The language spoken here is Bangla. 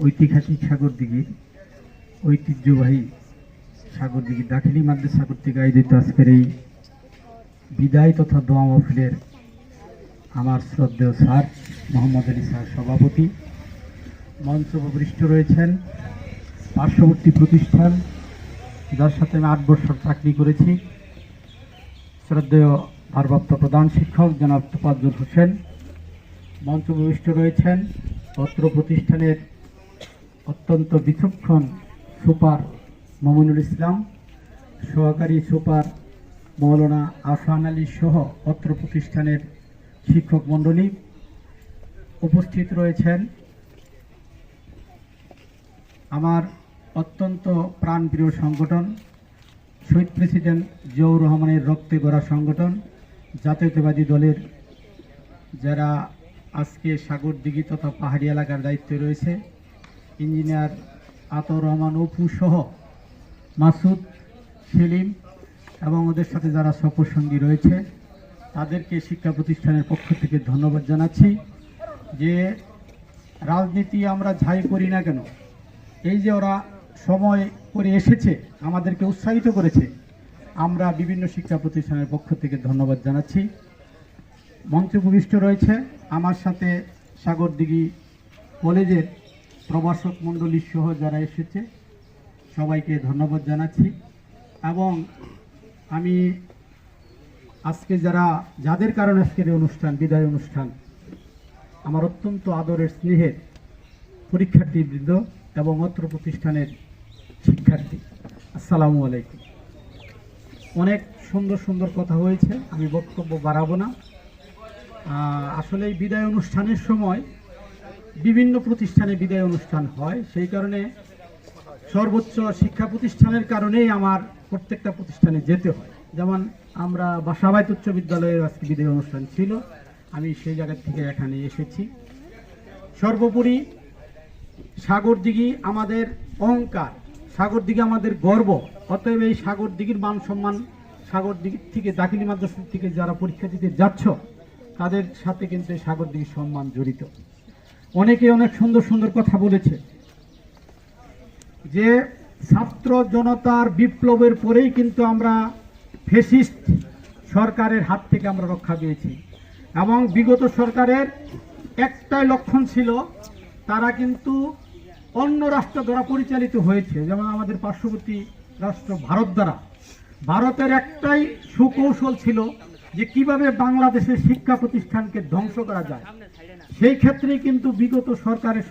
ঐতিহাসিক সাগরদিঘির ঐতিহ্যবাহী সাগরদিঘি দাখিলি মাদ্রাসা কর্তৃক আয়োজিত আজকের এই বিদায় তথা দোয়া মাহফিলের আমার শ্রদ্ধেয় স্যার মোহাম্মদ আলী স্যার সভাপতি, মঞ্চ উপবিষ্ট রয়েছেন পার্শ্ববর্তী প্রতিষ্ঠান যার সাথে আমি 8 বছর চাকরি করেছি, শ্রদ্ধেয় ভারপ্রাপ্ত প্রধান শিক্ষক জনাব তোফাজ্জল হোসেন। মঞ্চ উপবিষ্ট রয়েছেন অত্র প্রতিষ্ঠানের অত্যন্ত বিচক্ষণ সুপার মমিনুল ইসলাম, সহকারী সুপার মৌলানা আফান আলী সহ অত্র প্রতিষ্ঠানের শিক্ষক মণ্ডলী। উপস্থিত রয়েছেন আমার অত্যন্ত প্রাণপ্রিয় সংগঠন শহীদ প্রেসিডেন্ট জিয়াউর রহমানের রক্তে গড়া সংগঠন জাতীয়তাবাদী দলের যারা আজকে সাগরদিঘি তথা পাহাড়ি এলাকার দায়িত্বে রয়েছে, ইঞ্জিনিয়ার আতর রহমান অপু সহ মাসুদ, সেলিম এবং ওদের সাথে যারা সফরসঙ্গী রয়েছে তাদেরকে শিক্ষা প্রতিষ্ঠানের পক্ষ থেকে ধন্যবাদ জানাচ্ছি। যে রাজনীতি আমরা যাই করি না কেন, এই যে ওরা সময় করে এসেছে আমাদেরকে উৎসাহিত করেছে, আমরা বিভিন্ন শিক্ষা প্রতিষ্ঠানের পক্ষ থেকে ধন্যবাদ জানাচ্ছি। মঞ্চে উপবিষ্ট রয়েছে আমার সাথে সাগরদিঘি কলেজের প্রভাষক মণ্ডলী সহ যারা এসেছে সবাইকে ধন্যবাদ জানাচ্ছি। এবং আমি আজকে যাদের কারণে আজকের অনুষ্ঠান বিদায় অনুষ্ঠান, আমার অত্যন্ত আদরের স্নেহের পরীক্ষার্থীবৃন্দ এবং অত্র প্রতিষ্ঠানের শিক্ষার্থী, আসসালামু আলাইকুম। অনেক সুন্দর সুন্দর কথা হয়েছে, আমি বক্তব্য বাড়াবো না। আসলে এই বিদায় অনুষ্ঠানের সময় বিভিন্ন প্রতিষ্ঠানে বিদায় অনুষ্ঠান হয়, সেই কারণে সর্বোচ্চ শিক্ষা প্রতিষ্ঠানের কারণেই আমার প্রত্যেকটা প্রতিষ্ঠানে যেতে হয়। যেমন আমরা বাসাবাইত উচ্চ বিদ্যালয়ের আজকে বিদায় অনুষ্ঠান ছিল, আমি সেই জায়গা থেকে এখানে এসেছি। সর্বোপরি সাগরদিঘি আমাদের অহংকার, সাগরদিঘি আমাদের গর্ব। অতএব এই সাগরদিঘির মান সম্মান, সাগরদিঘি থেকে দাখিলি মাদ্রাসা থেকে যারা পরীক্ষা দিতে যাচ্ছ তাদের সাথে কিন্তু এই সাগরদিঘির সম্মান জড়িত। অনেকে অনেক সুন্দর সুন্দর কথা বলেছে যে ছাত্র জনতার বিপ্লবের পরেই কিন্তু আমরা ফ্যাসিস্ট সরকারের হাত থেকে আমরা রক্ষা পেয়েছি, এবং বিগত সরকারের একটাই লক্ষণ ছিল তারা কিন্তু অন্য রাষ্ট্র দ্বারা পরিচালিত হয়েছে, যেমন আমাদের পার্শ্ববর্তী রাষ্ট্র ভারত দ্বারা। ভারতের একটাই সুকৌশল ছিল যে কিভাবে বাংলাদেশের শিক্ষা প্রতিষ্ঠানকে ধ্বংস করা যায়। সেই ক্ষেত্রেই কিন্তু বিগত সরকারের